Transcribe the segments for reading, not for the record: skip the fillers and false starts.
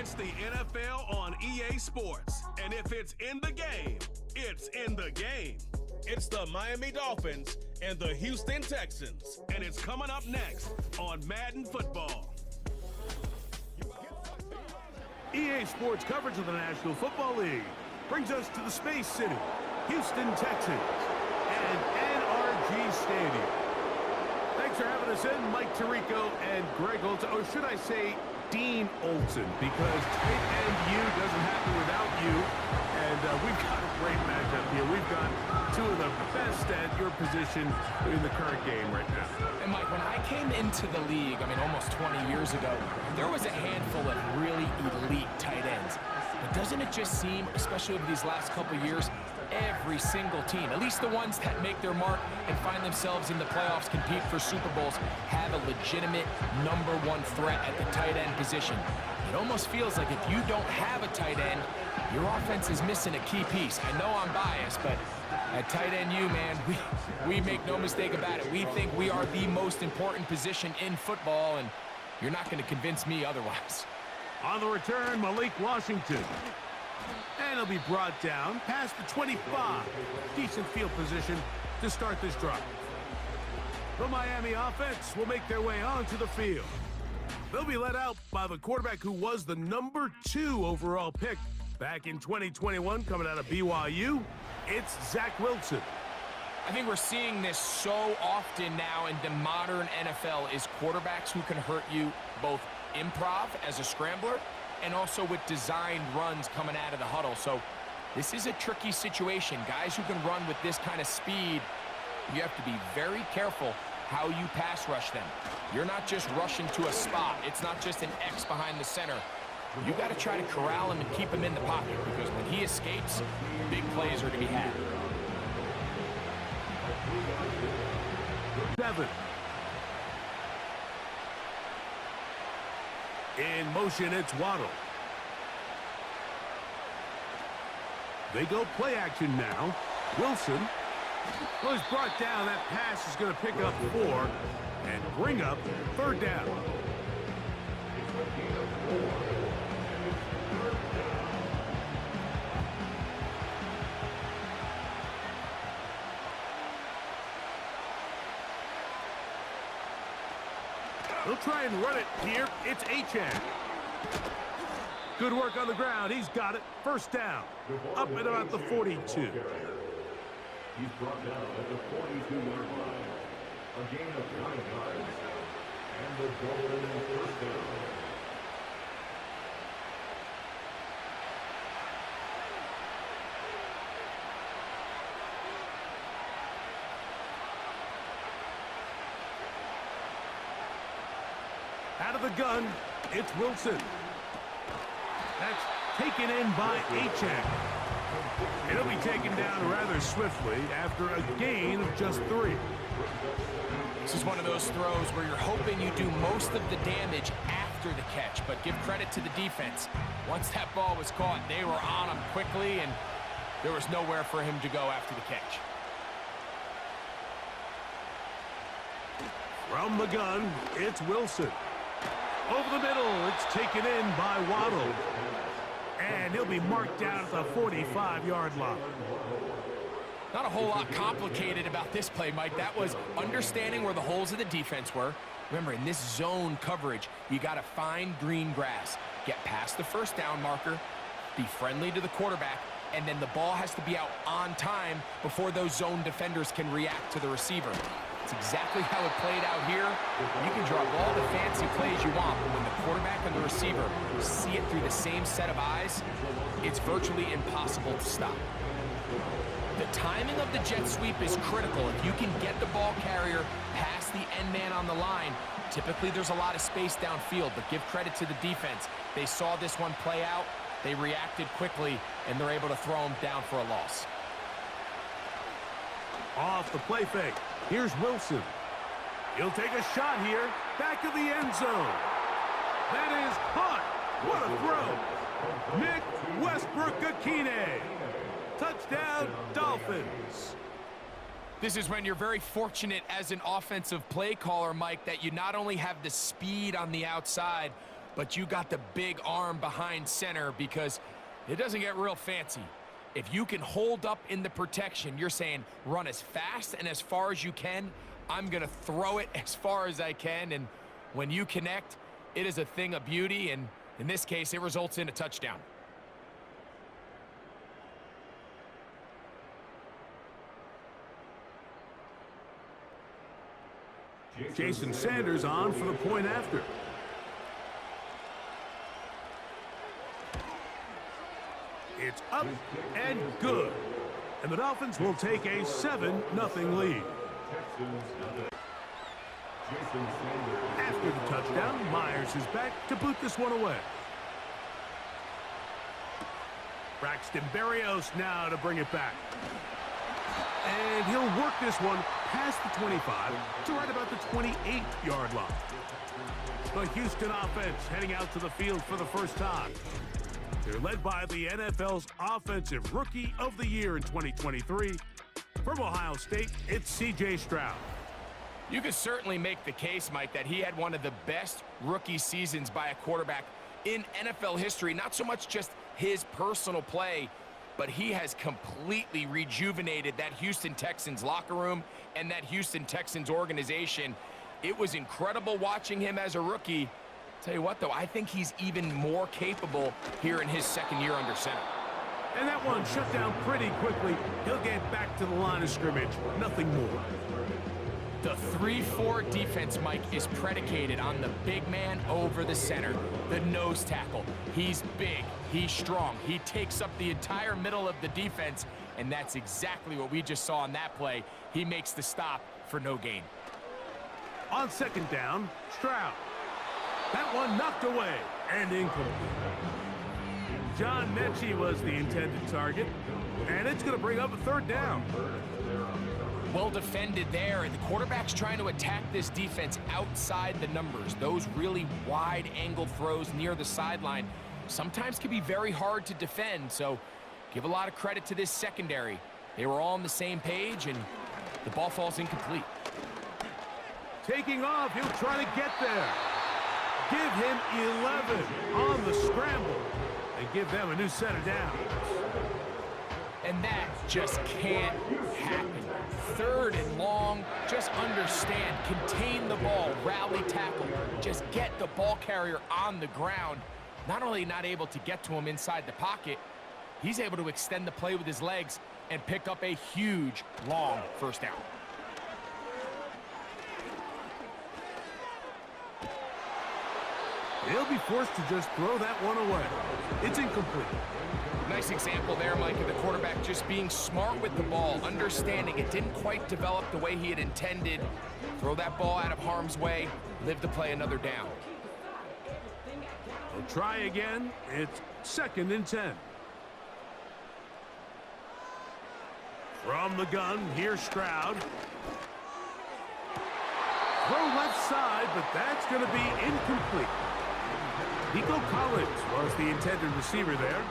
It's the NFL on EA Sports. And if it's in the game, it's in the game. It's the Miami Dolphins and the Houston Texans. And it's coming up next on Madden Football. EA Sports coverage of the National Football League brings us to the Space City, Houston Texans, and NRG Stadium. Thanks for having us in, Mike Tirico and Greg Olson, or should I say Dean Olson, because tight end you doesn't happen without you, and we've got a great matchup here. We've got two of the best at your position in the current game right now. And Mike, when I came into the league, almost 20 years ago, there was a handful of really elite tight ends. But doesn't it just seem, especially over these last couple years, every single team, at least the ones that make their mark and find themselves in the playoffs, compete for Super Bowls, have a legitimate #1 threat at the tight end position. It almost feels like if you don't have a tight end, your offense is missing a key piece. I know I'm biased, but at tight end you, man, we make no mistake about it. We think we are the most important position in football, and you're not going to convince me otherwise. On the return, Malik Washington. And he'll be brought down past the 25. Decent field position to start this drive. The Miami offense will make their way onto the field. They'll be led out by the quarterback who was the #2 overall pick back in 2021, coming out of BYU. It's Zach Wilson. I think we're seeing this so often now in the modern NFL is quarterbacks who can hurt you both improv as a scrambler and also with designed runs coming out of the huddle. So this is a tricky situation. Guys who can run with this kind of speed, you have to be very careful how you pass rush them. You're not just rushing to a spot. It's not just an X behind the center. You got to try to corral him and keep him in the pocket, because when he escapes, big plays are to be had. 7. In motion, it's Waddle. They go play action now. Wilson was brought down. That pass is going to pick up 4 and bring up 3rd down. They'll try and run it here. It's Achane. Good work on the ground. He's got it. 1st down. Up at about the 42. He's brought down at the 42-yard line. A gain of 9 yards. And the Dolphins 1st down. Out of the gun, it's Wilson. That's taken in by Achane. It'll be taken down rather swiftly after a gain of just 3. This is one of those throws where you're hoping you do most of the damage after the catch, but give credit to the defense. Once that ball was caught, they were on him quickly, and there was nowhere for him to go after the catch. From the gun, it's Wilson. Over the middle, it's taken in by Waddle. And he'll be marked down at the 45-yard line. Not a whole lot complicated about this play, Mike. That was understanding where the holes of the defense were. Remember, in this zone coverage, you got to find green grass. Get past the 1st down marker, be friendly to the quarterback, and then the ball has to be out on time before those zone defenders can react to the receiver. It's exactly how it played out here. You can draw all the fancy plays you want, but when the quarterback and the receiver see it through the same set of eyes, it's virtually impossible to stop. The timing of the jet sweep is critical. If you can get the ball carrier past the end man on the line, typically there's a lot of space downfield, but give credit to the defense. They saw this one play out, they reacted quickly, and they're able to throw him down for a loss. Off the play fake. Here's Wilson. He'll take a shot here. Back of the end zone. That is caught. What a throw. Nick Westbrook-Akine. Touchdown, Dolphins. This is when you're very fortunate as an offensive play caller, Mike, that you not only have the speed on the outside, but you got the big arm behind center because it doesn't get real fancy. If you can hold up in the protection, you're saying run as fast and as far as you can. I'm going to throw it as far as I can, and when you connect, it is a thing of beauty, and in this case, it results in a touchdown. Jason Sanders on for the point after. It's up and good. And the Dolphins will take a 7-0 lead. After the touchdown, Myers is back to boot this one away. Braxton Berrios now to bring it back. And he'll work this one past the 25 to right about the 28-yard line. The Houston offense heading out to the field for the first time. They're led by the NFL's Offensive Rookie of the Year in 2023. From Ohio State, it's C.J. Stroud. You could certainly make the case, Mike, that he had one of the best rookie seasons by a quarterback in NFL history. Not so much just his personal play, but he has completely rejuvenated that Houston Texans locker room and that Houston Texans organization. It was incredible watching him as a rookie. Tell you what, though, I think he's even more capable here in his second year under center. And that one shut down pretty quickly. He'll get back to the line of scrimmage. Nothing more. The 3-4 defense, Mike, is predicated on the big man over the center, the nose tackle. He's big, he's strong, he takes up the entire middle of the defense, and that's exactly what we just saw on that play. He makes the stop for no gain. On second down, Stroud. That one knocked away and incomplete. John Mechie was the intended target, and it's going to bring up a third down. Well defended there, and the quarterback's trying to attack this defense outside the numbers. Those really wide-angle throws near the sideline sometimes can be very hard to defend, so give a lot of credit to this secondary. They were all on the same page, and the ball falls incomplete. Taking off, he'll try to get there. Give him 11 on the scramble and give them a new set of downs. And that just can't happen. Third and long, just understand, contain the ball, rally tackle, just get the ball carrier on the ground. Not only not able to get to him inside the pocket, he's able to extend the play with his legs and pick up a huge, long first down. He'll be forced to just throw that one away. It's incomplete. Nice example there, Mike, of the quarterback just being smart with the ball, understanding it didn't quite develop the way he had intended. Throw that ball out of harm's way, live to play another down. They'll try again. It's 2nd and 10. From the gun, here's Stroud. Throw left side, but that's going to be incomplete. Nico Collins was the intended receiver there,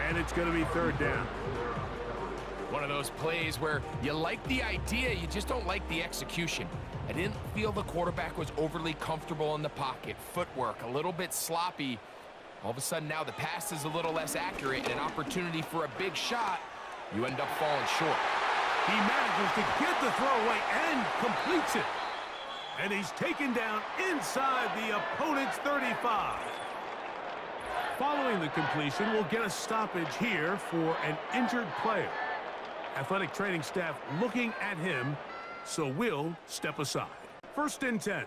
and it's going to be 3rd down. One of those plays where you like the idea, you just don't like the execution. I didn't feel the quarterback was overly comfortable in the pocket. Footwork a little bit sloppy. All of a sudden now the pass is a little less accurate, and an opportunity for a big shot, you end up falling short. He manages to get the throw away and completes it. And he's taken down inside the opponent's 35. Following the completion, we'll get a stoppage here for an injured player. Athletic training staff looking at him, so we'll step aside. 1st and 10.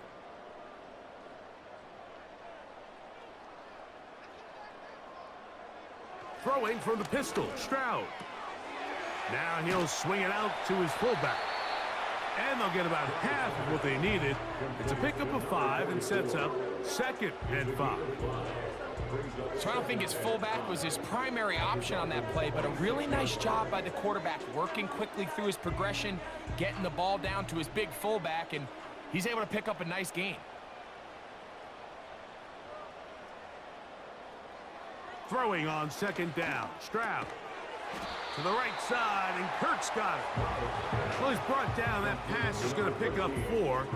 Throwing from the pistol, Stroud. Now he'll swing it out to his fullback. And they'll get about half of what they needed. It's a pickup of 5 and sets up 2nd and 5. So I don't think his fullback was his primary option on that play, but a really nice job by the quarterback working quickly through his progression, getting the ball down to his big fullback, and he's able to pick up a nice gain. Throwing on 2nd down, Stroud. To the right side, and Kurt's got it. Well, he's brought down. That pass is going to pick up 4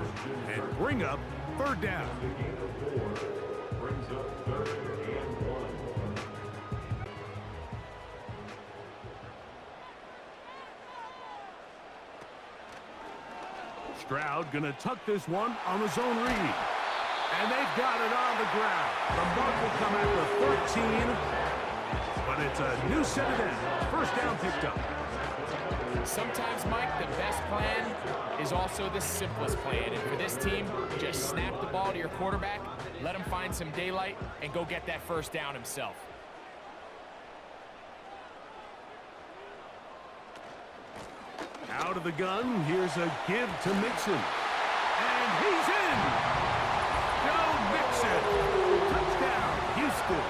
and bring up 3rd down. third and 1. Stroud going to tuck this one on the zone read. And they've got it on the ground. The mark will come at the 13. But it's a new set of downs. First down picked up. Sometimes, Mike, the best plan is also the simplest plan. And for this team, just snap the ball to your quarterback, let him find some daylight, and go get that first down himself. Out of the gun, here's a give to Mixon. And he's in! Joe Mixon! Touchdown, Houston!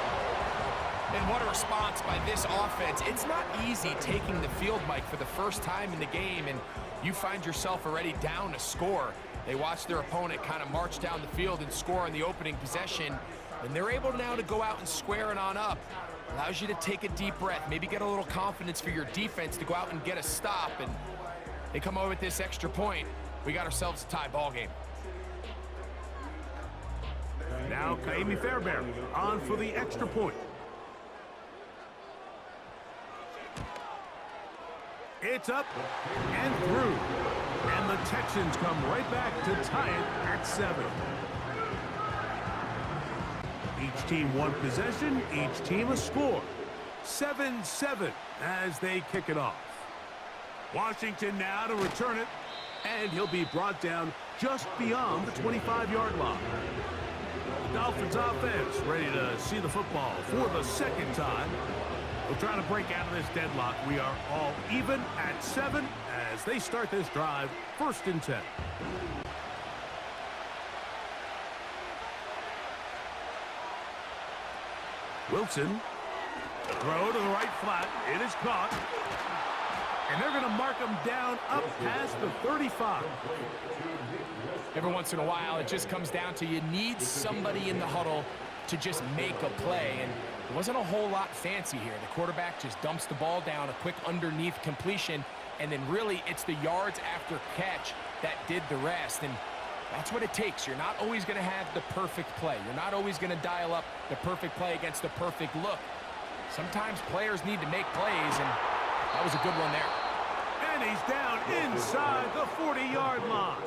And what a response by this offense. It's not easy taking the field, Mike, for the first time in the game, and you find yourself already down a score. They watch their opponent kind of march down the field and score on the opening possession, and they're able now to go out and square it on up. Allows you to take a deep breath, maybe get a little confidence for your defense to go out and get a stop, and they come over with this extra point. We got ourselves a tie ball game. Now Kaimi Fairbairn on for the extra point. It's up and through. And the Texans come right back to tie it at 7. Each team one possession, each team a score. 7-7 as they kick it off. Washington now to return it, and he'll be brought down just beyond the 25-yard line. The Dolphins offense ready to see the football for the second time. We'll try to break out of this deadlock. We are all even at 7 as they start this drive, 1st and 10. Wilson, throw to the right flat. It is caught. And they're going to mark him down up past the 35. Every once in a while, it just comes down to you need somebody in the huddle to just make a play. And it wasn't a whole lot fancy here. The quarterback just dumps the ball down, a quick underneath completion, and then really it's the yards after catch that did the rest. And that's what it takes. You're not always going to have the perfect play. You're not always going to dial up the perfect play against the perfect look. Sometimes players need to make plays, and that was a good one there. And he's down inside the 40-yard line.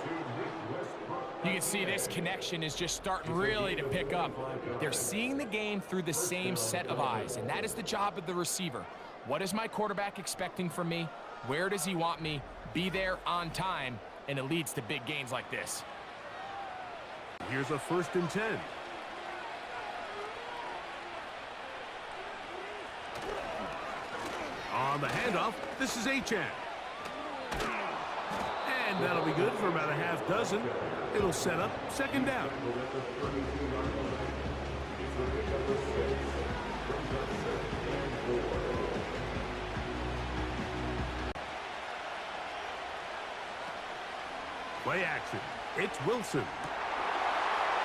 You can see this connection is just starting really to pick up. They're seeing the game through the same set of eyes, and that is the job of the receiver. What is my quarterback expecting from me? Where does he want me? Be there on time, and it leads to big gains like this. Here's a 1st and 10. On the handoff, this is Achane. And that'll be good for about a half dozen. It'll set up 2nd down. Play action. It's Wilson.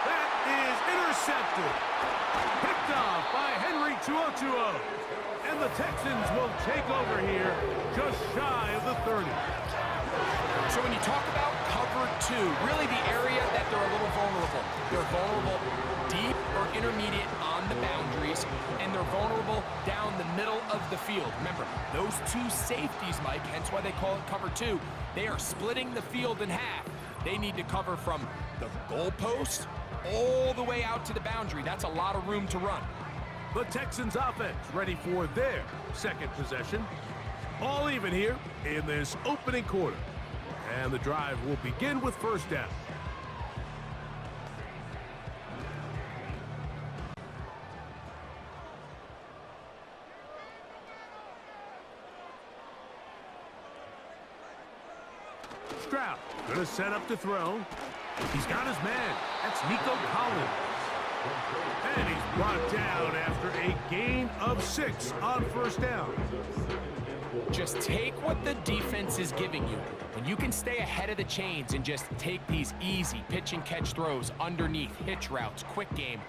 That is intercepted. Picked off by Henry 2-0-2-0. And the Texans will take over here just shy of the 30. So when you talk about cover 2, really the area that they're a little vulnerable. They're vulnerable deep or intermediate on the boundaries, and they're vulnerable down the middle of the field. Remember, those two safeties, Mike, hence why they call it cover 2, they are splitting the field in half. They need to cover from the goalpost all the way out to the boundary. That's a lot of room to run. The Texans offense ready for their 2nd possession. All even here in this opening quarter. And the drive will begin with 1st down. Stroud gonna set up to throw. He's got his man. That's Nico Collins. And he's brought down after a gain of 6 on 1st down. Just take what the defense is giving you. When you can stay ahead of the chains and just take these easy pitch and catch throws underneath, hitch routes, quick game,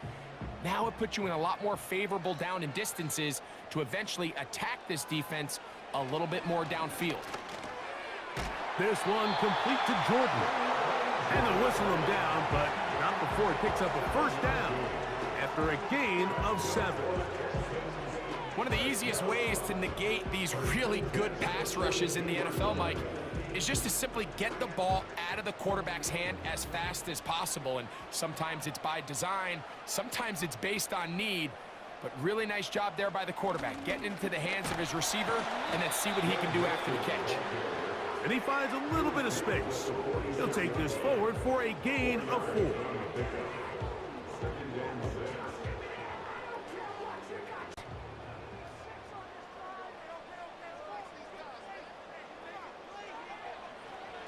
now it puts you in a lot more favorable down and distances to eventually attack this defense a little bit more downfield. This one complete to Jordan. And they'll whistle him down, but not before he picks up a 1st down after after a gain of 7. One of the easiest ways to negate these really good pass rushes in the NFL, Mike, is just to simply get the ball out of the quarterback's hand as fast as possible. And sometimes it's by design, sometimes it's based on need. But really nice job there by the quarterback, getting into the hands of his receiver and then see what he can do after the catch. And he finds a little bit of space. He'll take this forward for a gain of 4.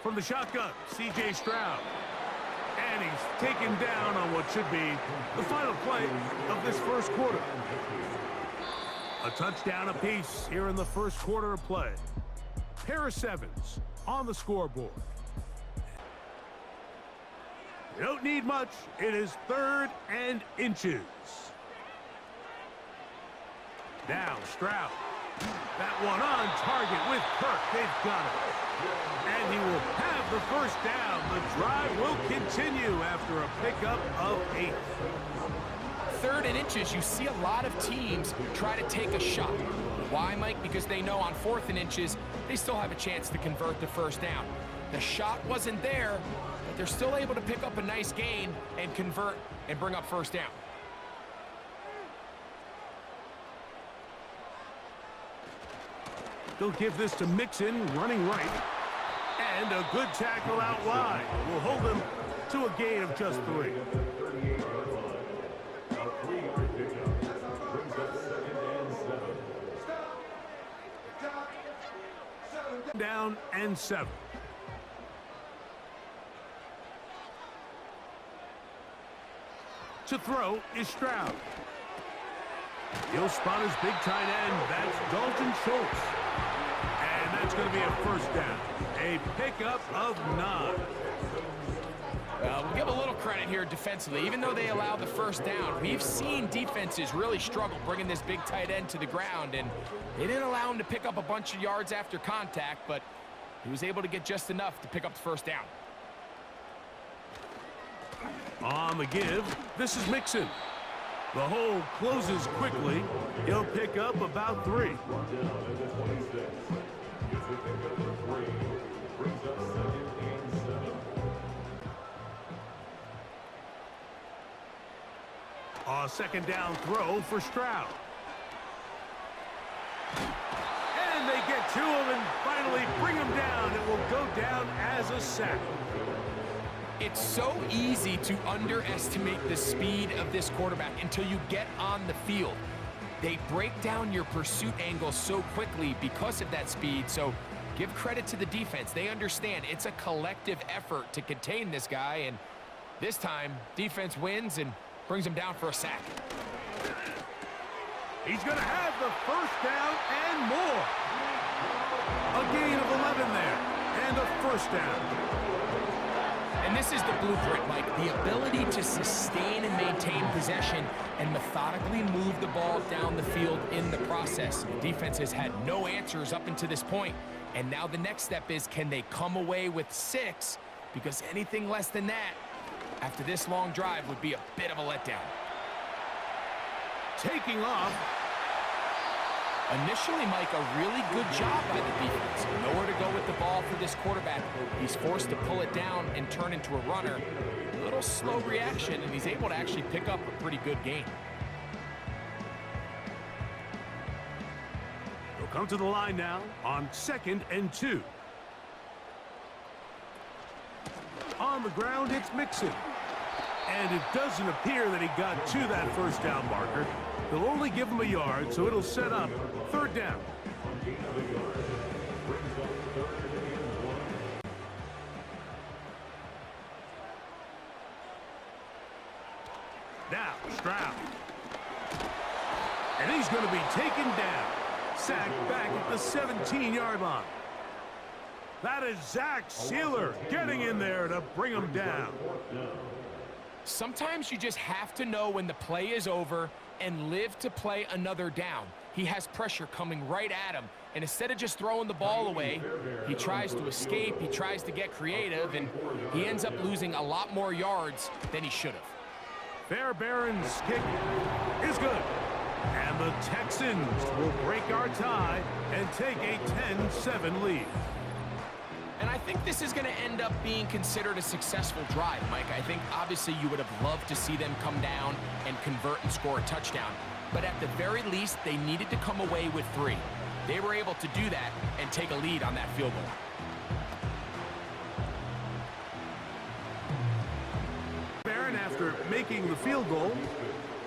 From the shotgun, C.J. Stroud. And he's taken down on what should be the final play of this first quarter. A touchdown apiece here in the first quarter of play. Pair of 7s on the scoreboard. You don't need much. It is 3rd and inches. Now Stroud. That one on target with Kirk. They've got it. And he will have the first down. The drive will continue after a pickup of 8. 3rd and inches, you see a lot of teams try to take a shot. Why, Mike? Because they know on 4th and inches, they still have a chance to convert the first down. The shot wasn't there, but they're still able to pick up a nice gain and convert and bring up first down. They'll give this to Mixon, running right. And a good tackle out wide will hold them to a gain of just 3. Down and 7. To throw is Stroud. He'll spot his big tight end. That's Dalton Schultz. And that's going to be a first down. A pickup of 9. We'll give a little credit here defensively. Even though they allowed the first down, we've seen defenses really struggle bringing this big tight end to the ground, and they didn't allow him to pick up a bunch of yards after contact, but he was able to get just enough to pick up the first down. On the give, this is Mixon. The hole closes quickly. He'll pick up about 3. A second down throw for Stroud. And they get to him and finally bring him down. It will go down as a sack. It's so easy to underestimate the speed of this quarterback until you get on the field. They break down your pursuit angle so quickly because of that speed, so give credit to the defense. They understand it's a collective effort to contain this guy, and this time, defense wins and brings him down for a sack. He's going to have the first down and more. A gain of 11 there, and a first down. And this is the blueprint, Mike. The ability to sustain and maintain possession and methodically move the ball down the field in the process. The defense has had no answers up until this point. And now the next step is, can they come away with 6? Because anything less than that, after this long drive, would be a bit of a letdown. Taking off. Initially, Mike, a really good job by the defense. Nowhere to go with the ball for this quarterback. He's forced to pull it down and turn into a runner. A little slow reaction, and he's able to actually pick up a pretty good gain. They'll come to the line now on 2nd and 2. On the ground, it's Mixon. And it doesn't appear that he got to that first down marker. They'll only give him a yard, so it'll set up 3rd down. Now, Stroud. And he's going to be taken down. Sacked back at the 17-yard line. That is Zach Sealer getting in there to bring him down. Sometimes you just have to know when the play is over and live to play another down. He has pressure coming right at him, and instead of just throwing the ball away, he tries to escape, he tries to get creative, and he ends up losing a lot more yards than he should have. Fairbairn's kick is good. And the Texans will break our tie and take a 10-7 lead. And I think this is going to end up being considered a successful drive, Mike. I think obviously you would have loved to see them come down and convert and score a touchdown. But at the very least, they needed to come away with 3. They were able to do that and take a lead on that field goal. Barron, after making the field goal,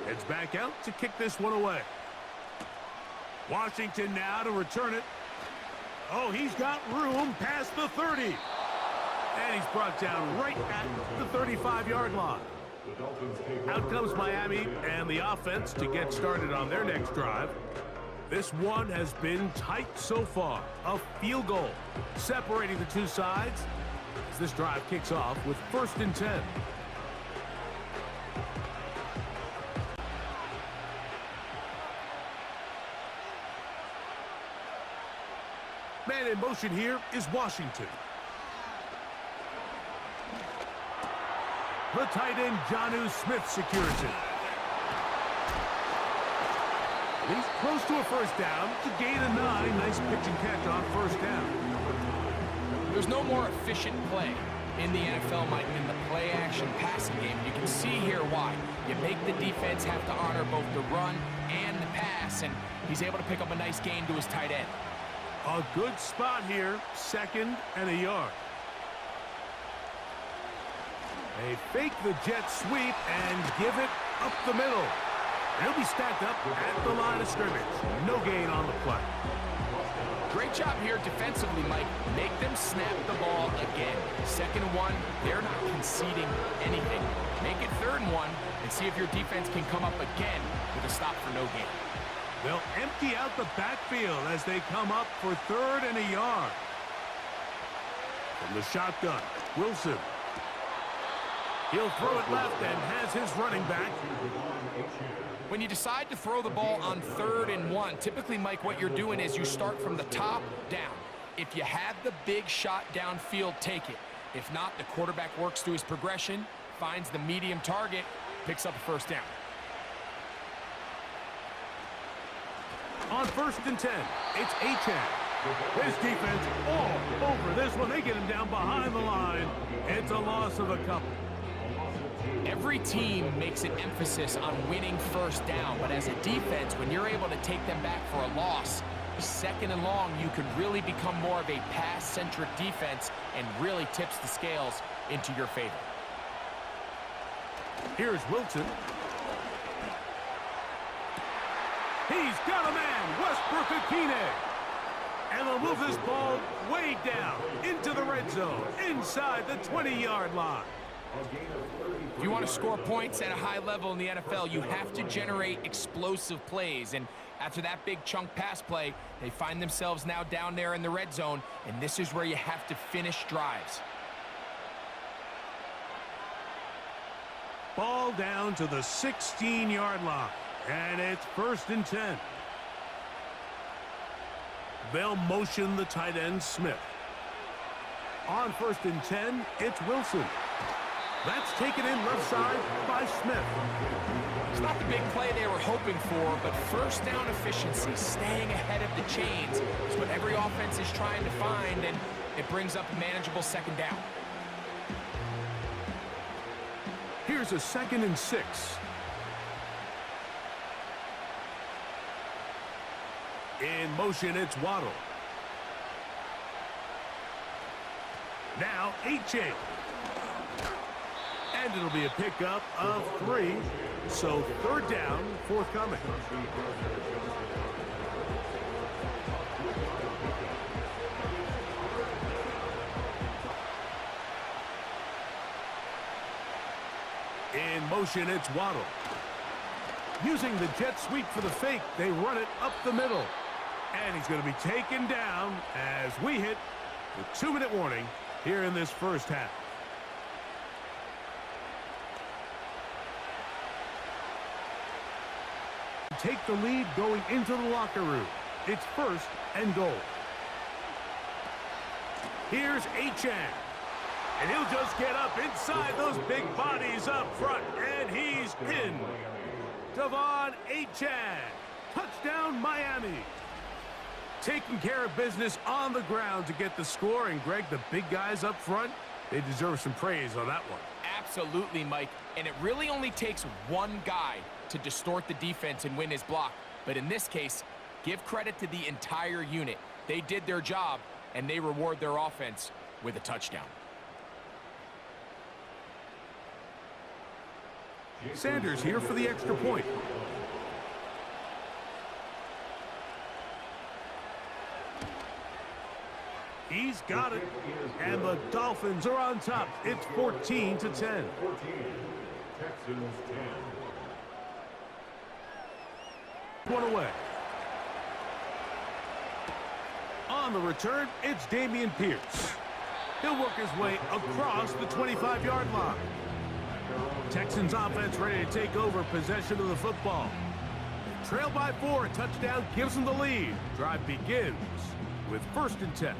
heads back out to kick this one away. Washington now to return it. Oh, he's got room past the 30. And he's brought down right at the 35-yard line. Out comes Miami and the offense to get started on their next drive. This one has been tight so far. A field goal separating the two sides as this drive kicks off with 1st and 10. Man in motion here is Washington. The tight end, Jonnu Smith, secures it. He's close to a first down to gain a 9. Nice pitch and catch on first down. There's no more efficient play in the NFL, Mike, than the play-action passing game. You can see here why. You make the defense have to honor both the run and the pass, and he's able to pick up a nice gain to his tight end. A good spot here, 2nd and a yard. They fake the jet sweep and give it up the middle. He'll be stacked up at the line of scrimmage. No gain on the play. Great job here defensively, Mike. Make them snap the ball again. 2nd and 1, they're not conceding anything. Make it 3rd and 1 and see if your defense can come up again with a stop for no gain. They'll empty out the backfield as they come up for 3rd and a yard. From the shotgun, Wilson. He'll throw it left and has his running back. When you decide to throw the ball on 3rd and 1, typically, Mike, what you're doing is you start from the top down. If you have the big shot downfield, take it. If not, the quarterback works through his progression, finds the medium target, picks up a first down. On 1st and 10, it's Achane. His defense all over this one. They get him down behind the line. It's a loss of a couple. Every team makes an emphasis on winning first down, but as a defense, when you're able to take them back for a loss, 2nd and long, you can really become more of a pass-centric defense and really tips the scales into your favor. Here's Wilson. He's got a man, Westbrook-Ikhine. And they'll move this ball way down into the red zone, inside the 20-yard line. If you want to score points at a high level in the NFL, you have to generate explosive plays. And after that big chunk pass play, they find themselves now down there in the red zone, and this is where you have to finish drives. Ball down to the 16-yard line, and it's 1st and 10. They'll motion the tight end, Smith. On 1st and 10, it's Wilson. That's taken in left side by Smith. It's not the big play they were hoping for, but first down efficiency, staying ahead of the chains, is what every offense is trying to find, and it brings up a manageable 2nd down. Here's a 2nd and 6. In motion, it's Waddle. Now, Achane. And it'll be a pickup of 3. So 3rd down, forthcoming. In motion, it's Waddle. Using the jet sweep for the fake, they run it up the middle. And he's going to be taken down as we hit the 2-minute warning here in this first half. Take the lead going into the locker room. It's 1st and goal. Here's Achane. And he'll just get up inside those big bodies up front, and he's in. Devon Achane, touchdown Miami. Taking care of business on the ground to get the score, and Greg, the big guys up front, they deserve some praise on that one. Absolutely, Mike, and it really only takes one guy to distort the defense and win his block. But in this case, give credit to the entire unit. They did their job, and they reward their offense with a touchdown. Sanders here for the extra point. He's got it, and the Dolphins are on top. It's 14-10. 14, Texans 10. One away. On the return, it's Dameon Pierce. He'll work his way across the 25-yard line. Texans offense ready to take over possession of the football. Trail by 4, a touchdown gives them the lead. Drive begins with 1st and 10.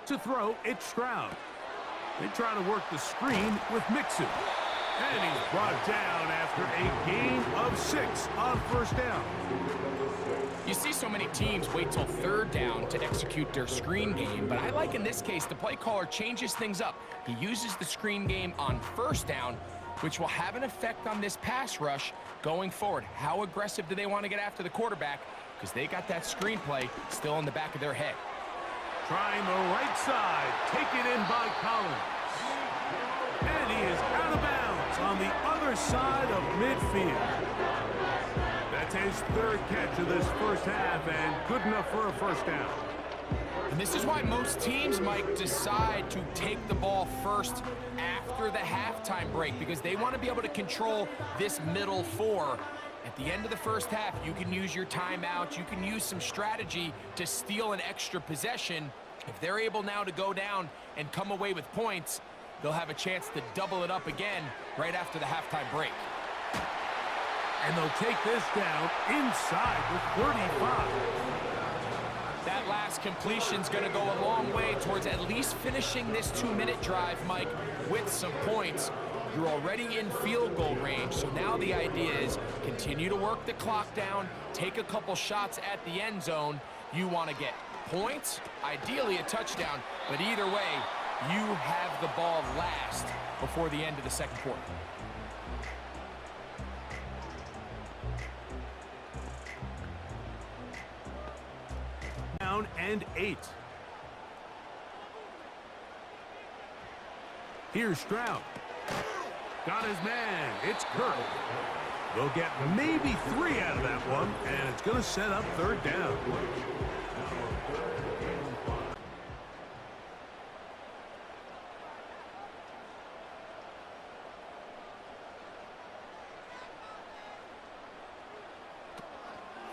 To throw, it's Stroud. They try to work the screen with Mixon. And he's brought down after a gain of 6 on 1st down. You see so many teams wait till 3rd down to execute their screen game, but I like in this case the play caller changes things up. He uses the screen game on 1st down, which will have an effect on this pass rush going forward. How aggressive do they want to get after the quarterback? Because they got that screen play still in the back of their head. Trying the right side, taken in by Collins. And he is out of bounds on the other side of midfield. That's his 3rd catch of this 1st half, and good enough for a 1st down. And this is why most teams, Mike, decide to take the ball first after the halftime break, because they want to be able to control this middle 4. At the end of the 1st half, you can use your timeout, you can use some strategy to steal an extra possession. If they're able now to go down and come away with points, they'll have a chance to double it up again right after the halftime break. And they'll take this down inside the 35. That last completion's going to go a long way towards at least finishing this 2-minute drive, Mike, with some points. You're already in field goal range, so now the idea is continue to work the clock down, take a couple shots at the end zone. You want to get points, ideally a touchdown, but either way, you have the ball last before the end of the 2nd quarter. Down and 8. Here's Stroud. Got his man. It's Kirk. They'll get maybe 3 out of that one, and it's going to set up 3rd down.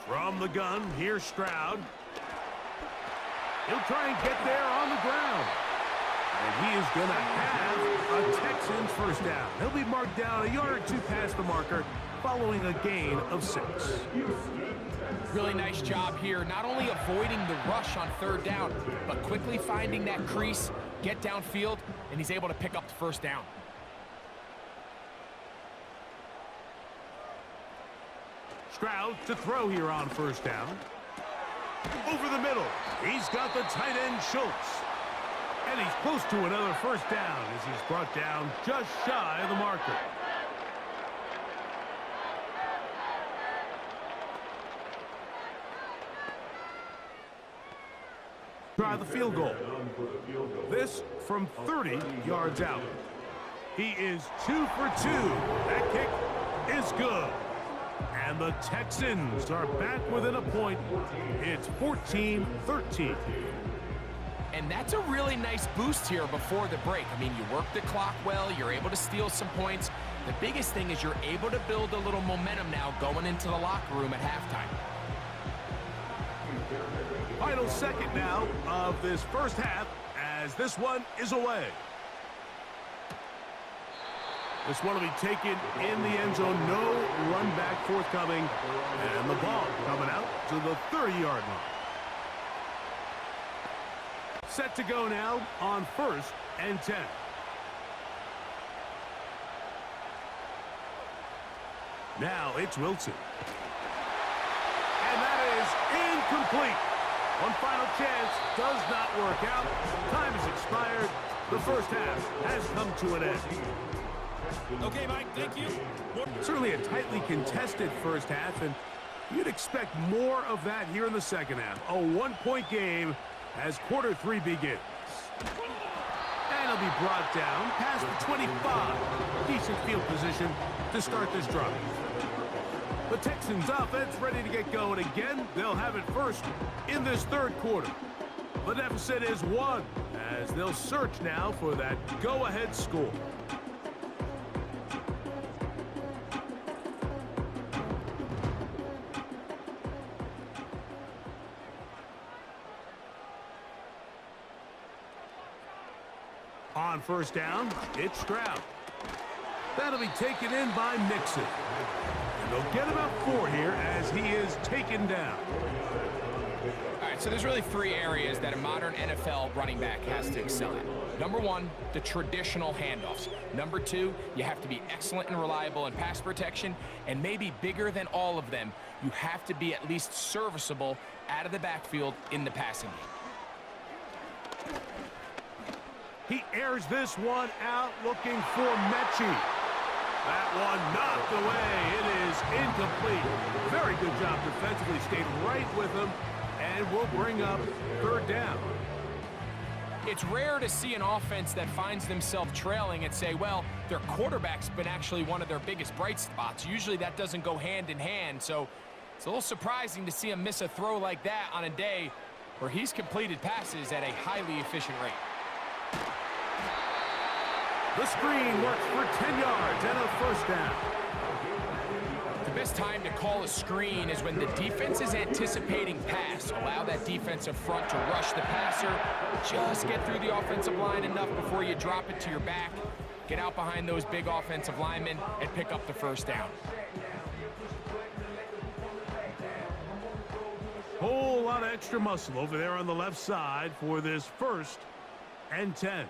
From the gun, here's Stroud. He'll try and get there on the ground. And he is going to have a Texans 1st down. He'll be marked down a yard or 2 past the marker following a gain of 6. Really nice job here, not only avoiding the rush on 3rd down, but quickly finding that crease, get downfield, and he's able to pick up the 1st down. Stroud to throw here on 1st down. Over the middle. He's got the tight end Schultz. And he's close to another 1st down as he's brought down just shy of the marker. Try the field goal. This from 30 yards out. He is 2 for 2. That kick is good. And the Texans are back within a point. It's 14-13. And that's a really nice boost here before the break. I mean, you work the clock well, you're able to steal some points. The biggest thing is you're able to build a little momentum now going into the locker room at halftime. Final second now of this 1st half as this one is away. This one will be taken in the end zone. No run back forthcoming. And the ball coming out to the 30-yard line. Set to go now on 1st and 10. Now it's Wilson. And that is incomplete. One final chance does not work out. Time has expired. The first half has come to an end. Okay, Mike, thank you. Certainly a tightly contested first half, and you'd expect more of that here in the second half. A one-point game as quarter 3 begins. And he'll be brought down past the 25. Decent field position to start this drive. The Texans offense ready to get going again. They'll have it first in this third quarter. The deficit is 1 as they'll search now for that go-ahead score. On first down, it's Stroud. That'll be taken in by Mixon. And they'll get about 4 here as he is taken down. All right, so there's really 3 areas that a modern NFL running back has to excel at. Number 1, the traditional handoffs. Number 2, you have to be excellent and reliable in pass protection. And maybe bigger than all of them, you have to be at least serviceable out of the backfield in the passing game. He airs this one out looking for Mechie. That one knocked away. It is incomplete. Very good job defensively. Stayed right with him and will bring up 3rd down. It's rare to see an offense that finds themselves trailing and say, well, their quarterback's been actually one of their biggest bright spots. Usually that doesn't go hand in hand, so it's a little surprising to see him miss a throw like that on a day where he's completed passes at a highly efficient rate. The screen works for 10 yards and a 1st down. The best time to call a screen is when the defense is anticipating pass. Allow that defensive front to rush the passer. Just get through the offensive line enough before you drop it to your back. Get out behind those big offensive linemen and pick up the 1st down. Whole lot of extra muscle over there on the left side for this 1st and 10.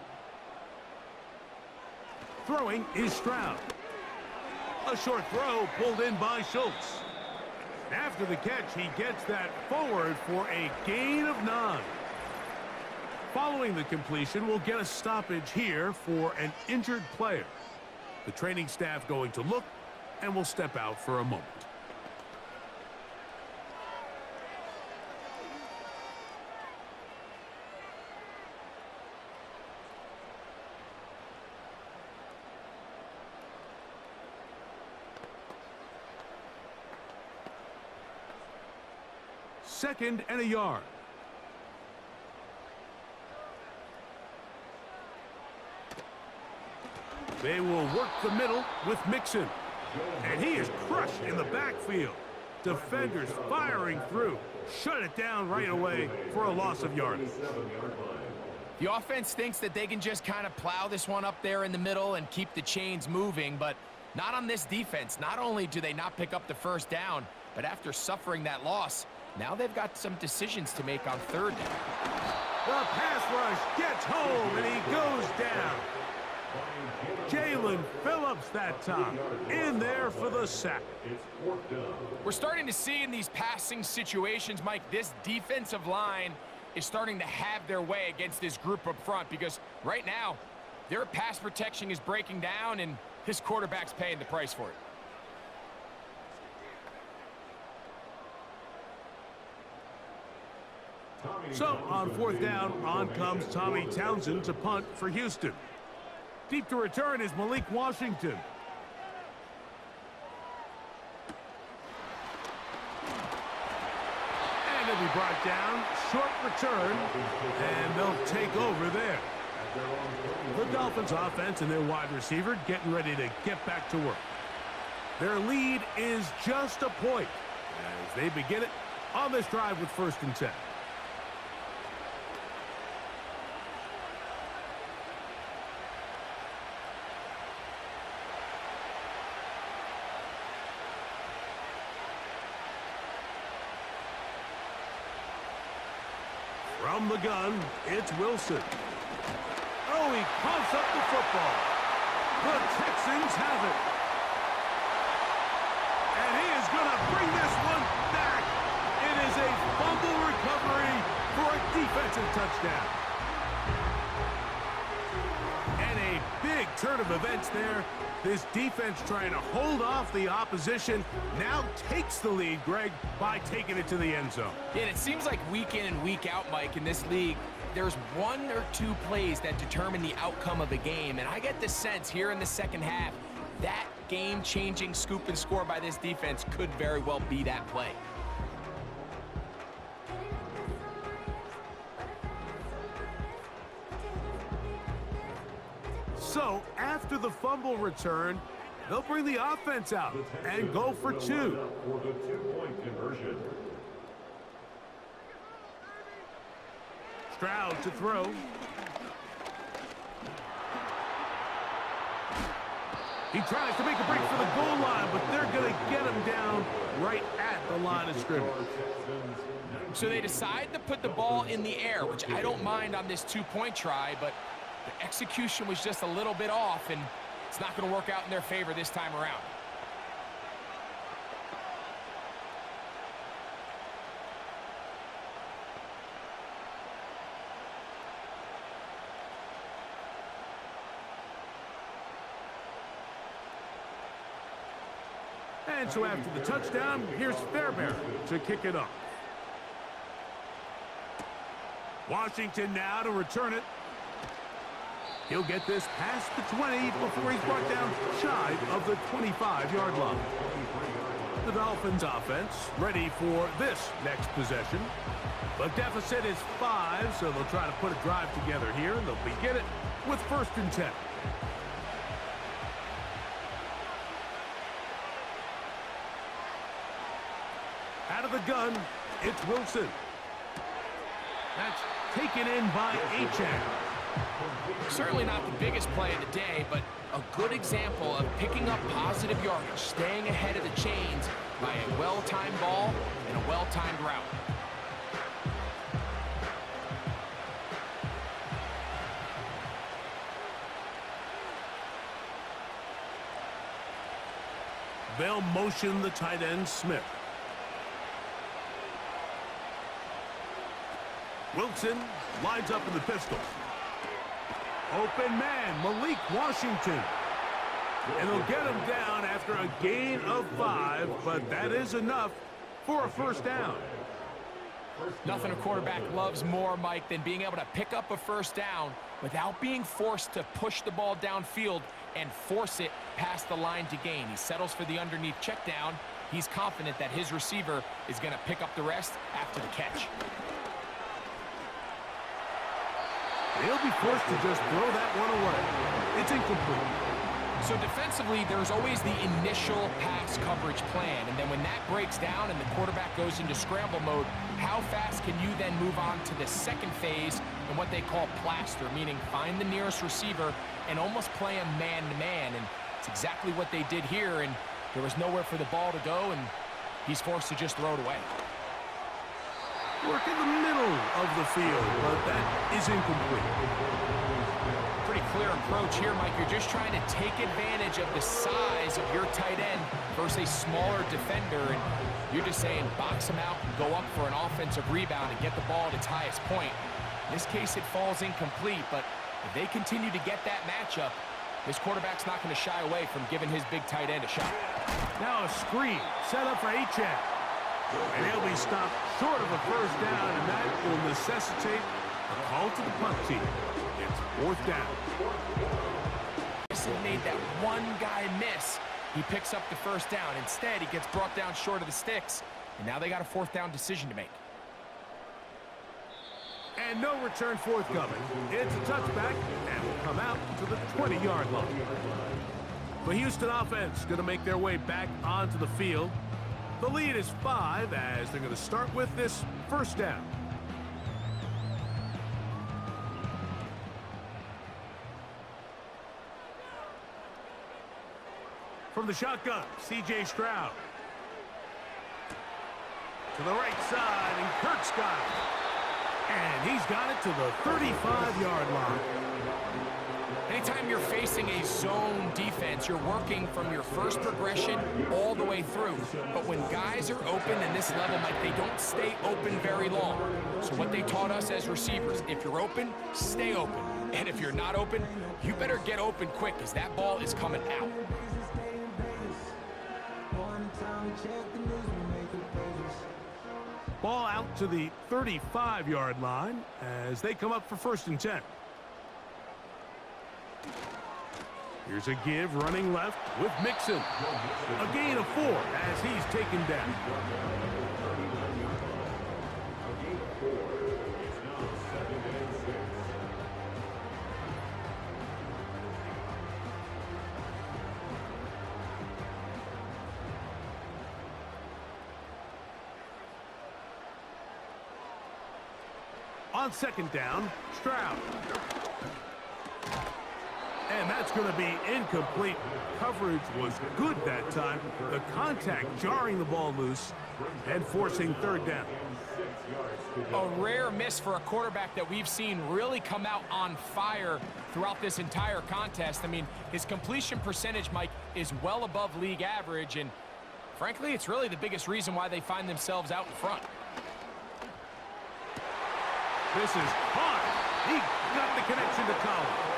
Throwing is Stroud. A short throw pulled in by Schultz. After the catch, he gets that forward for a gain of 9. Following the completion, we'll get a stoppage here for an injured player. The training staff going to look and will step out for a moment. Second and a yard. They will work the middle with Mixon. And he is crushed in the backfield. Defenders firing through. Shut it down right away for a loss of yardage. The offense thinks that they can just kind of plow this one up there in the middle and keep the chains moving, but not on this defense. Not only do they not pick up the 1st down, but after suffering that loss, now they've got some decisions to make on 3rd down. The pass rush gets home, and he goes down. Jalen Phillips that time in there for the sack. We're starting to see in these passing situations, Mike, this defensive line is starting to have their way against this group up front because right now their pass protection is breaking down and his quarterback's paying the price for it. So on 4th down, on comes Tommy Townsend to punt for Houston. Deep to return is Malik Washington. And he'll be brought down. Short return. And they'll take over there. The Dolphins offense and their wide receiver getting ready to get back to work. Their lead is just a point as they begin it on this drive with 1st and 10. From the gun, it's Wilson. Oh, he coughs up the football. The Texans have it. And he is going to bring this one back. It is a fumble recovery for a defensive touchdown. And a big turn of events there. This defense trying to hold off the opposition now takes the lead, Greg, by taking it to the end zone. Yeah, and it seems like week in and week out, Mike, in this league, there's one or two plays that determine the outcome of a game. And I get the sense here in the second half, that game-changing scoop and score by this defense could very well be that play. So, after the fumble return, they'll bring the offense out and go for two. For the two-point conversion. Stroud to throw. He tries to make a break for the goal line, but they're going to get him down right at the line of scrimmage. So they decide to put the ball in the air, which I don't mind on this two-point try, but the execution was just a little bit off, and it's not going to work out in their favor this time around. And so after the touchdown, here's Fairbairn to kick it off. Washington now to return it. He'll get this past the 20 before he's brought down shy of the 25-yard line. The Dolphins offense ready for this next possession. The deficit is 5, so they'll try to put a drive together here, and they'll begin it with 1st and 10. Out of the gun, it's Wilson. That's taken in by Achane. Certainly not the biggest play of the day, but a good example of picking up positive yardage, staying ahead of the chains by a well-timed ball and a well-timed route. They'll motion the tight end, Smith. Wilson lines up in the pistol. Open man, Malik Washington. And they'll get him down after a gain of 5, but that is enough for a 1st down. Nothing a quarterback loves more, Mike, than being able to pick up a 1st down without being forced to push the ball downfield and force it past the line to gain. He settles for the underneath check down. He's confident that his receiver is going to pick up the rest after the catch. He'll be forced to just throw that one away. It's incomplete. So defensively, there's always the initial pass coverage plan, and then when that breaks down and the quarterback goes into scramble mode, how fast can you then move on to the second phase and what they call plaster, meaning find the nearest receiver and almost play him man-to-man, and it's exactly what they did here, and there was nowhere for the ball to go, and he's forced to just throw it away. Work in the middle of the field, but that is incomplete. Pretty clear approach here, Mike. You're just trying to take advantage of the size of your tight end versus a smaller defender, and you're just saying box him out and go up for an offensive rebound and get the ball at its highest point. In this case, it falls incomplete, but if they continue to get that matchup, this quarterback's not going to shy away from giving his big tight end a shot. Now a screen set up for Achane. And he'll be stopped short of a 1st down, and that will necessitate a call to the punt team. It's 4th down. He made that one guy miss. He picks up the 1st down. Instead, he gets brought down short of the sticks, and now they got a 4th down decision to make. And no return forthcoming. It's a touchback, and will come out to the 20-yard line. The Houston offense going to make their way back onto the field. The lead is 5 as they're going to start with this 1st down. From the shotgun, C.J. Stroud. To the right side, and Kurt's got it. And he's got it to the 35-yard line. Anytime you're facing a zone defense, you're working from your first progression all the way through. But when guys are open in this level, Mike, they don't stay open very long. So what they taught us as receivers, if you're open, stay open. And if you're not open, you better get open quick because that ball is coming out. Ball out to the 35-yard line as they come up for 1st and 10. Here's a give running left with Mixon. A gain of 4 as he's taken down. On 2nd down, Stroud. And that's going to be incomplete. Coverage was good that time. The contact jarring the ball loose and forcing 3rd down. A rare miss for a quarterback that we've seen really come out on fire throughout this entire contest. I mean, his completion percentage, Mike, is well above league average, and frankly, it's really the biggest reason why they find themselves out in front. This is hard. He got the connection to Collins.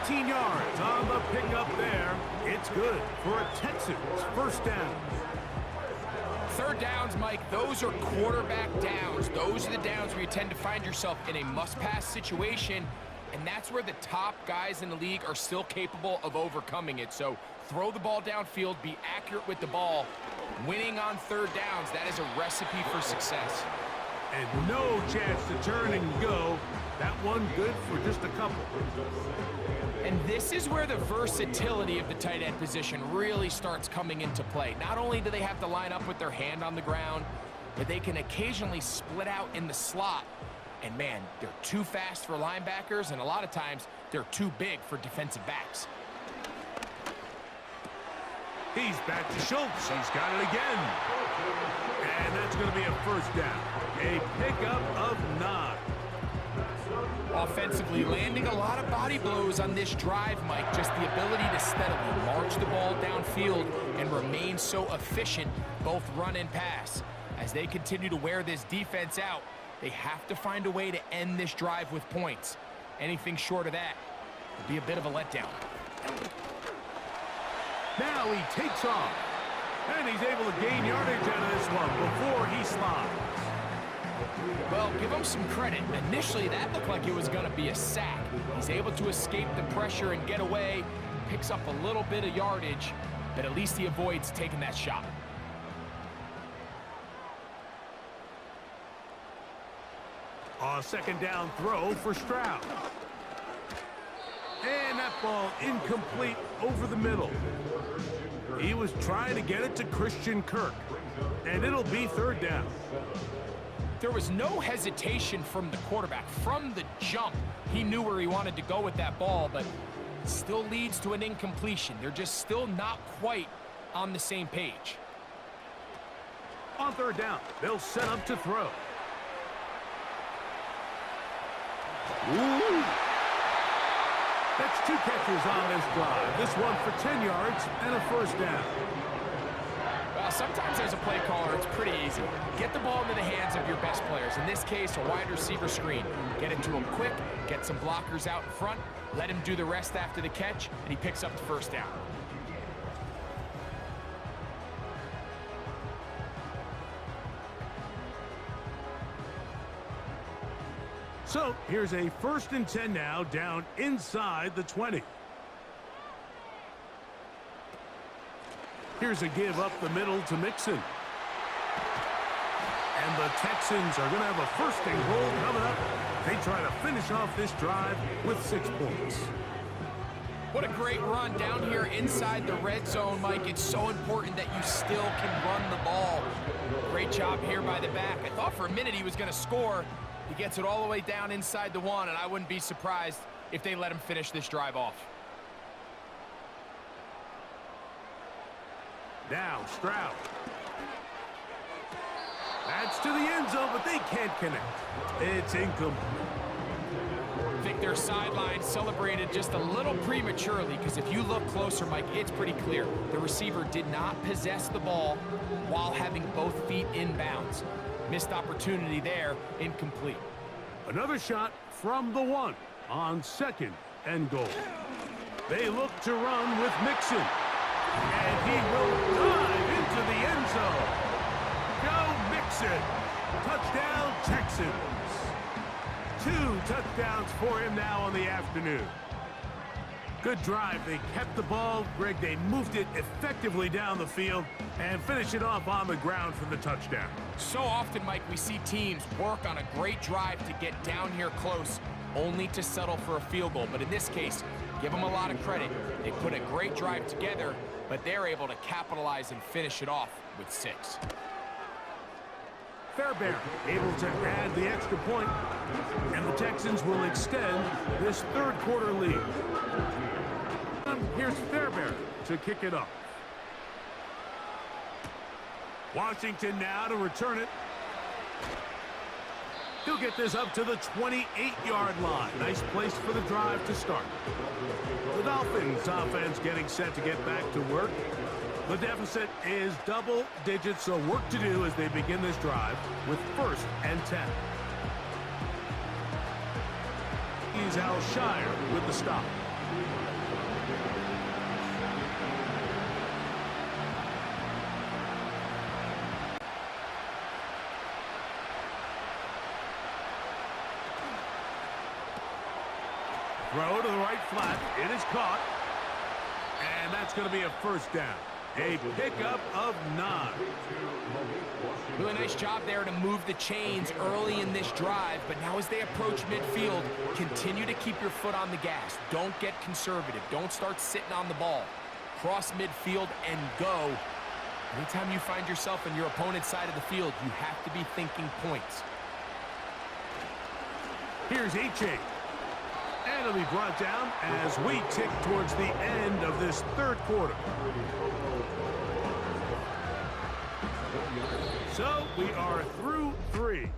18 yards on the pickup there. It's good for a Texans 1st down. 3rd downs, Mike, those are quarterback downs. Those are the downs where you tend to find yourself in a must-pass situation, and that's where the top guys in the league are still capable of overcoming it. So throw the ball downfield, be accurate with the ball. Winning on 3rd downs, that is a recipe for success. And no chance to turn and go. That one good for just a couple. And this is where the versatility of the tight end position really starts coming into play. Not only do they have to line up with their hand on the ground, but they can occasionally split out in the slot. And man, they're too fast for linebackers, and a lot of times they're too big for defensive backs. He's back to Schultz. He's got it again. And that's going to be a 1st down. A pickup of 9. Offensively, landing a lot of body blows on this drive, Mike. Just the ability to steadily march the ball downfield and remain so efficient, both run and pass. As they continue to wear this defense out, they have to find a way to end this drive with points. Anything short of that would be a bit of a letdown. Now he takes off. And he's able to gain yardage out of this one before he slides. Well, give him some credit. Initially, that looked like it was going to be a sack. He's able to escape the pressure and get away, picks up a little bit of yardage, but at least he avoids taking that shot. A 2nd down throw for Stroud. And that ball incomplete over the middle. He was trying to get it to Christian Kirk. And it'll be 3rd down. There was no hesitation from the quarterback. From the jump, he knew where he wanted to go with that ball, but it still leads to an incompletion. They're just still not quite on the same page. On 3rd down, they'll set up to throw. Ooh. That's 2 catches on this drive. This one for 10 yards and a 1st down. Well, sometimes as a play caller, it's pretty easy. Get the ball into the hands of your best players. In this case, a wide receiver screen. Get it to him quick, get some blockers out in front, let him do the rest after the catch, and he picks up the 1st down. So here's a 1st and 10 now, down inside the 20. Here's a give up the middle to Mixon. And the Texans are going to have a 1st and goal coming up. They try to finish off this drive with 6 points. What a great run down here inside the red zone, Mike. It's so important that you still can run the ball. Great job here by the back. I thought for a minute he was going to score. He gets it all the way down inside the 1, and I wouldn't be surprised if they let him finish this drive off. Now Stroud. That's to the end zone, but they can't connect. It's incomplete. I think their sideline celebrated just a little prematurely, because if you look closer, Mike, it's pretty clear. The receiver did not possess the ball while having both feet in bounds. Missed opportunity there, incomplete. Another shot from the 1 on 2nd and goal. They look to run with Mixon. And he will dive into the end zone. Go Mixon. Touchdown, Texans. 2 touchdowns for him now on the afternoon. Good drive. They kept the ball. Greg, they moved it effectively down the field and finish it off on the ground for the touchdown. So often, Mike, we see teams work on a great drive to get down here close, only to settle for a field goal. But in this case, give them a lot of credit. They put a great drive together, but they're able to capitalize and finish it off with 6. Fairbairn able to add the extra point, and the Texans will extend this 3rd quarter lead. Here's Fairbairn to kick it up. Washington now to return it. He'll get this up to the 28-yard line. Nice place for the drive to start. The Dolphins offense getting set to get back to work. The deficit is double digits, so work to do as they begin this drive with 1st and 10. He's Al Shire with the stop. Throw to the right flat. It is caught. And that's going to be a 1st down. A pickup of 9. Really nice job there to move the chains early in this drive, but now as they approach midfield, continue to keep your foot on the gas. Don't get conservative. Don't start sitting on the ball. Cross midfield and go. Anytime you find yourself on your opponent's side of the field, you have to be thinking points. Here's H.A. And it'll be brought down as we tick towards the end of this 3rd quarter. So we are through 3.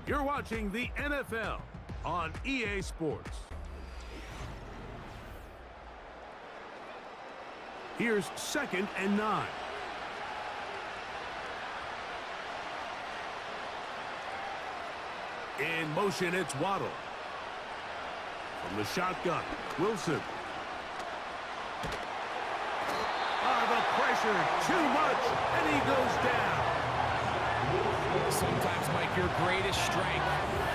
You're watching the NFL on EA Sports. Here's 2nd and 9. In motion, it's Waddle. From the shotgun, Wilson. The pressure, too much, and he goes down. Sometimes, Mike, your greatest strength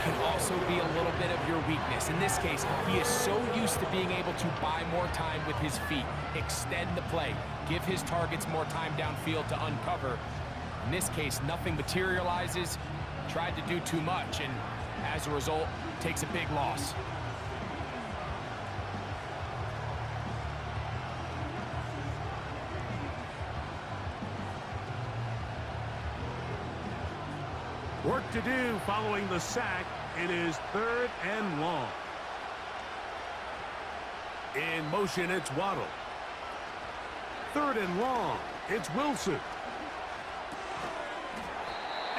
can also be a little bit of your weakness. In this case, he is so used to being able to buy more time with his feet, extend the play, give his targets more time downfield to uncover. In this case, nothing materializes, tried to do too much, and as a result, takes a big loss. Work to do following the sack. It is 3rd and long. In motion, it's Waddle. 3rd and long. It's Wilson.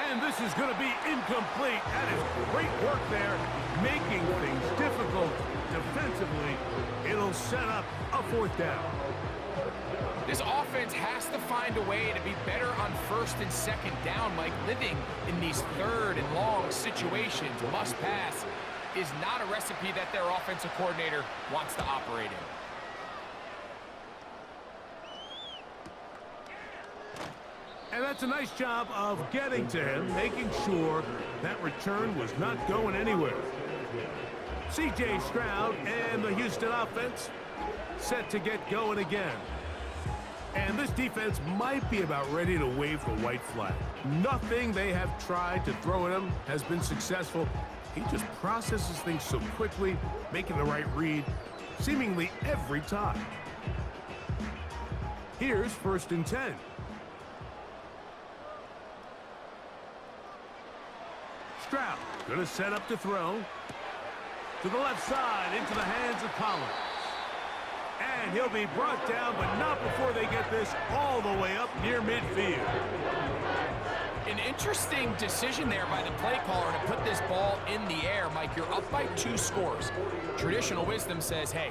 And this is going to be incomplete. That is great work there, making things difficult defensively. It'll set up a 4th down. This offense has to find a way to be better on 1st and 2nd down, Mike. Living in these 3rd and long situations, must pass, is not a recipe that their offensive coordinator wants to operate in. And that's a nice job of getting to him, making sure that return was not going anywhere. C.J. Stroud and the Houston offense set to get going again. And this defense might be about ready to wave the white flag. Nothing they have tried to throw at him has been successful. He just processes things so quickly, making the right read, seemingly every time. Here's 1st and 10. Stroud going to set up to throw. To the left side, into the hands of Collins. And he'll be brought down, but not before they get this all the way up near midfield. An interesting decision there by the play caller to put this ball in the air. Mike, you're up by 2 scores. Traditional wisdom says, hey,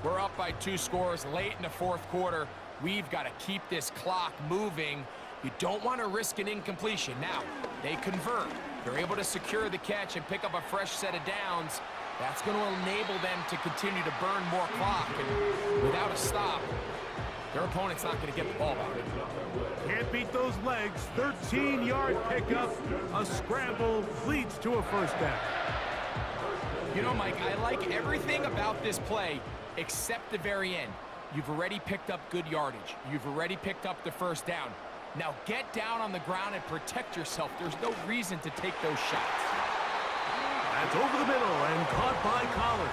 we're up by 2 scores late in the 4th quarter. We've got to keep this clock moving. You don't want to risk an incompletion. Now, they convert. They're able to secure the catch and pick up a fresh set of downs. That's going to enable them to continue to burn more clock. And without a stop, their opponent's not going to get the ball back. Can't beat those legs. 13-yard pickup. A scramble leads to a first down. You know, Mike, I like everything about this play except the very end. You've already picked up good yardage. You've already picked up the first down. Now get down on the ground and protect yourself. There's no reason to take those shots. That's over the middle and caught by Collins.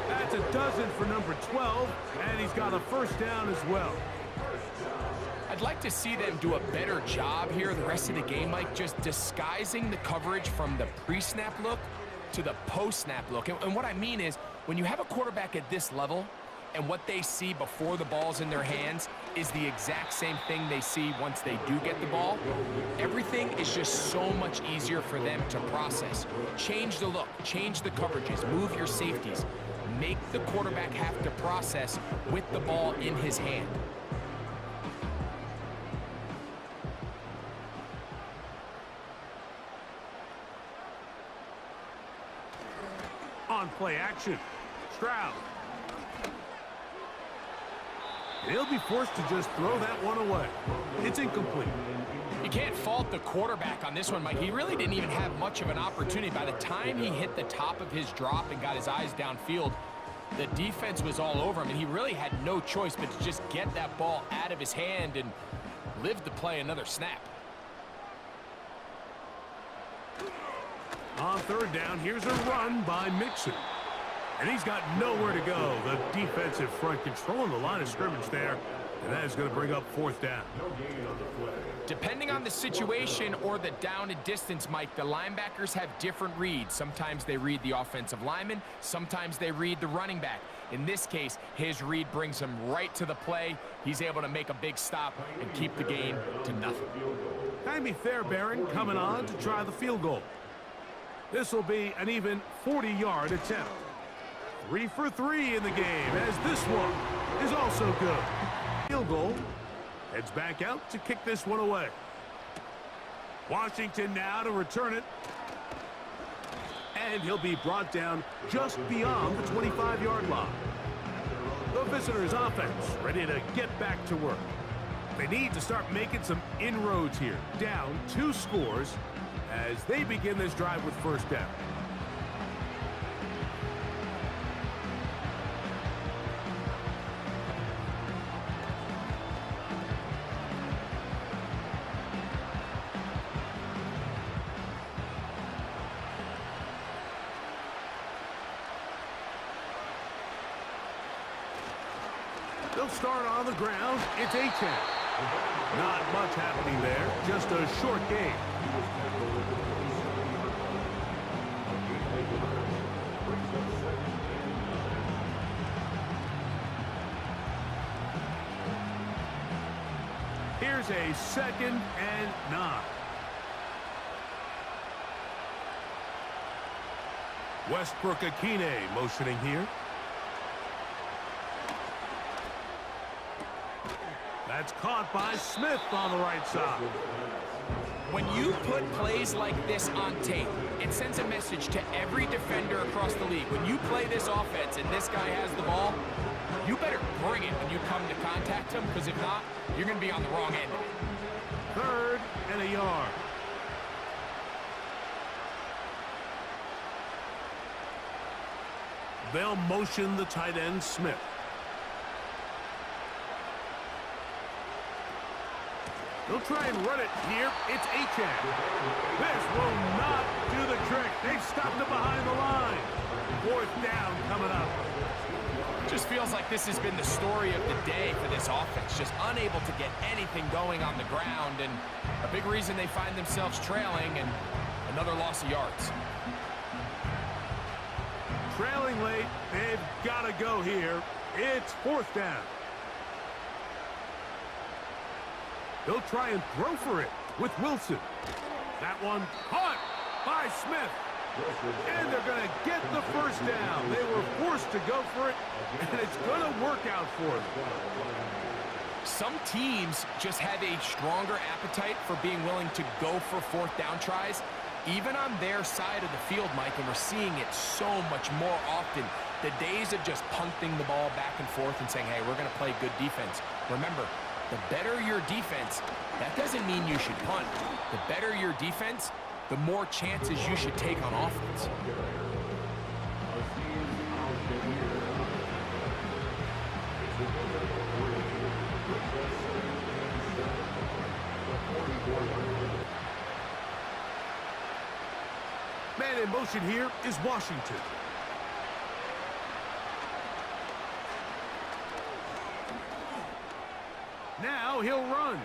That's a dozen for number 12, and he's got a first down as well. I'd like to see them do a better job here the rest of the game, Mike, just disguising the coverage from the pre-snap look to the post-snap look. And what I mean is, when you have a quarterback at this level, and what they see before the ball's in their hands is the exact same thing they see once they do get the ball, everything is just so much easier for them to process. Change the look, change the coverages, move your safeties. Make the quarterback have to process with the ball in his hand. On play action, Stroud. He'll be forced to just throw that one away. It's incomplete. You can't fault the quarterback on this one, Mike. He really didn't even have much of an opportunity. By the time he hit the top of his drop and got his eyes downfield, the defense was all over him, and he really had no choice but to just get that ball out of his hand and live to play another snap. On 3rd down, here's a run by Mixon. And he's got nowhere to go. The defensive front controlling the line of scrimmage there. And that is going to bring up 4th down. Depending on the situation or the down and distance, Mike, the linebackers have different reads. Sometimes they read the offensive lineman. Sometimes they read the running back. In this case, his read brings him right to the play. He's able to make a big stop and keep the game to nothing. Jamie Fairbairn coming on to try the field goal. This will be an even 40-yard attempt. 3 for 3 in the game, as this one is also good. Field goal. Heads back out to kick this one away. Washington now to return it. And he'll be brought down just beyond the 25-yard line. The visitors' offense ready to get back to work. They need to start making some inroads here. Down 2 scores as they begin this drive with first down. They'll start on the ground. It's Achane. Not much happening there. Just a short game. Here's a 2nd and 9. Westbrook-Akine motioning here. That's caught by Smith on the right side. When you put plays like this on tape, it sends a message to every defender across the league. When you play this offense and this guy has the ball, you better bring it when you come to contact him, because if not, you're going to be on the wrong end. 3rd and a yard. They'll motion the tight end, Smith. They'll try and run it here. It's Achane. This will not do the trick. They've stopped it behind the line. 4th down coming up. Just feels like this has been the story of the day for this offense. Just unable to get anything going on the ground, and a big reason they find themselves trailing, and another loss of yards. Trailing late. They've got to go here. It's 4th down. They'll try and throw for it. with Wilson. That one caught by Smith. And they're going to get the first down. They were forced to go for it, and it's going to work out for them. Some teams just have a stronger appetite for being willing to go for fourth down tries, even on their side of the field, Mike, and we're seeing it so much more often. The days of just punting the ball back and forth and saying, hey, we're going to play good defense. Remember, the better your defense, that doesn't mean you should punt. The better your defense, the more chances you should take on offense. Man in motion here is Washington. Now he'll run.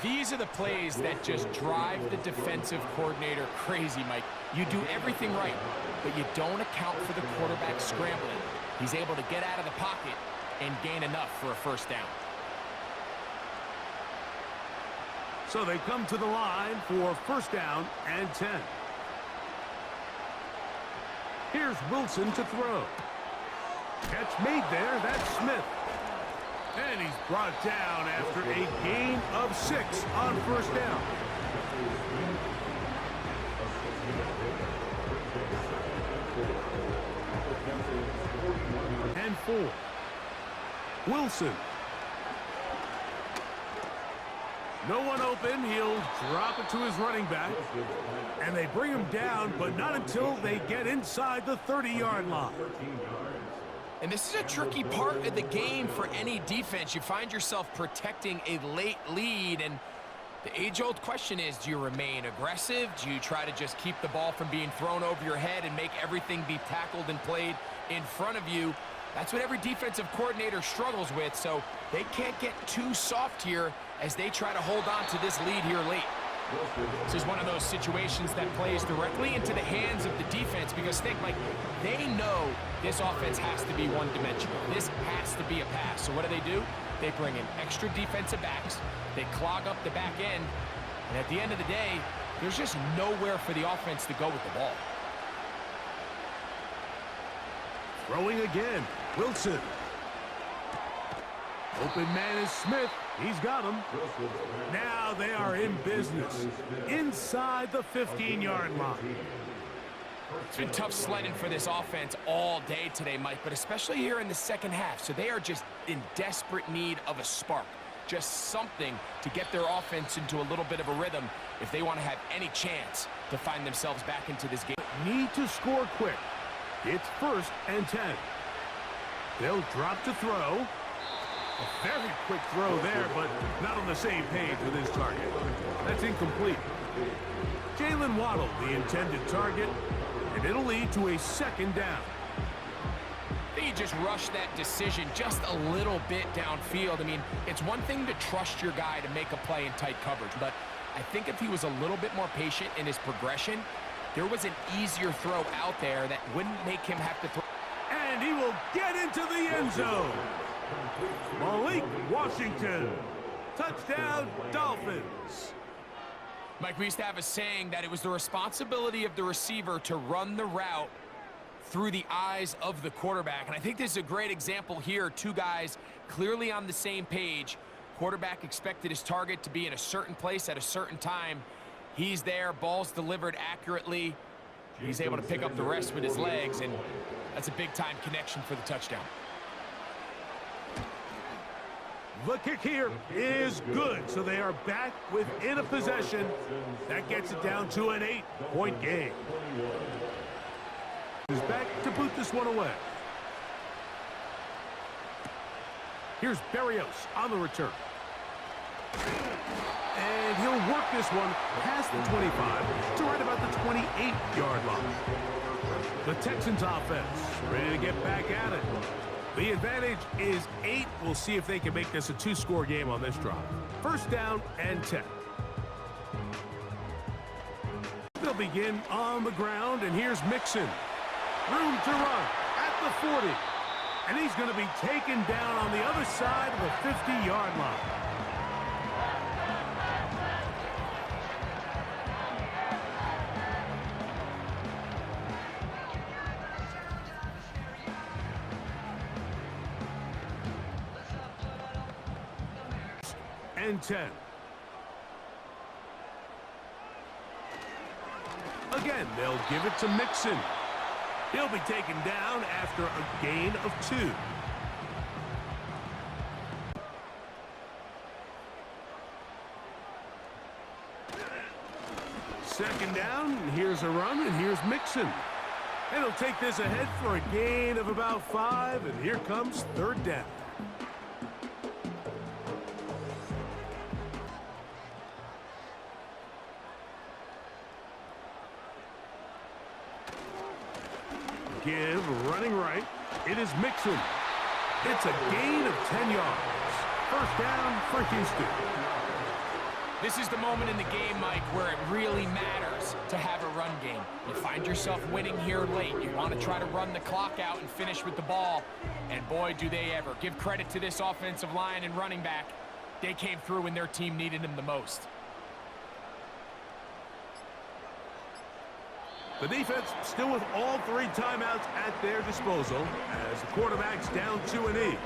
These are the plays that just drive the defensive coordinator crazy, Mike. You do everything right, but you don't account for the quarterback scrambling. He's able to get out of the pocket and gain enough for a first down. So they come to the line for first down and 10. Here's Wilson to throw. Catch made there. That's Smith. And he's brought down after a gain of 6 on first down. And 4. Wilson. No one open. He'll drop it to his running back. And they bring him down, but not until they get inside the 30-yard line. And this is a tricky part of the game for any defense. You find yourself protecting a late lead, and the age-old question is, do you remain aggressive? Do you try to just keep the ball from being thrown over your head and make everything be tackled and played in front of you? That's what every defensive coordinator struggles with, so they can't get too soft here as they try to hold on to this lead here late. This is one of those situations that plays directly into the hands of the defense because think, like, they know this offense has to be one-dimensional. This has to be a pass. So what do? They bring in extra defensive backs. They clog up the back end. And at the end of the day, there's just nowhere for the offense to go with the ball. Throwing again. Wilson. Open man is Smith. He's got him. Now they are in business inside the 15-yard line. It's been tough sledding for this offense all day today, Mike, but especially here in the second half. So they are just in desperate need of a spark, just something to get their offense into a little bit of a rhythm if they want to have any chance to find themselves back into this game. Need to score quick. It's first and 10. They'll drop to throw. A very quick throw there, but not on the same page with his target. That's incomplete. Jalen Waddle, the intended target, and it'll lead to a second down. They just rushed that decision just a little bit downfield. I mean, it's one thing to trust your guy to make a play in tight coverage, but I think if he was a little bit more patient in his progression, there was an easier throw out there that wouldn't make him have to throw. And he will get into the end zone. Malik Washington. Touchdown, Dolphins. Mike, we used to have a saying that it was the responsibility of the receiver to run the route through the eyes of the quarterback. And I think this is a great example here. Two guys clearly on the same page. Quarterback expected his target to be in a certain place at a certain time. He's there, ball's delivered accurately. He's able to pick up the rest with his legs, and that's a big-time connection for the touchdown. The kick here is good, so they are back within a possession. That gets it down to an 8-point game. He's back to boot this one away. Here's Berrios on the return. And he'll work this one past the 25 to right about the 28-yard line. The Texans offense ready to get back at it. The advantage is 8. We'll see if they can make this a 2-score game on this drive. First down and 10. They'll begin on the ground, and here's Mixon. Room to run at the 40. And he's going to be taken down on the other side of the 50-yard line. and 10. Again, they'll give it to Mixon. He'll be taken down after a gain of 2. Second down, and here's a run, and here's Mixon. And he'll take this ahead for a gain of about 5, and here comes third down. Give, running right. It is Mixon. It's a gain of 10 yards. First down for Houston. This is the moment in the game, Mike, where it really matters to have a run game. You find yourself winning here late. You want to try to run the clock out and finish with the ball. And boy, do they ever. Give credit to this offensive line and running back. They came through when their team needed them the most. The defense still with all 3 timeouts at their disposal as the quarterback's down to a knee.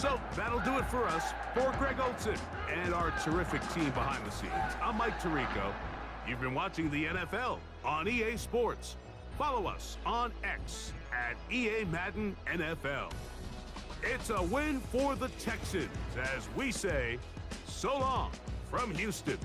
So that'll do it for us. For Greg Olson and our terrific team behind the scenes, I'm Mike Tirico. You've been watching the NFL on EA Sports. Follow us on X at EA Madden NFL. It's a win for the Texans as we say so long from Houston.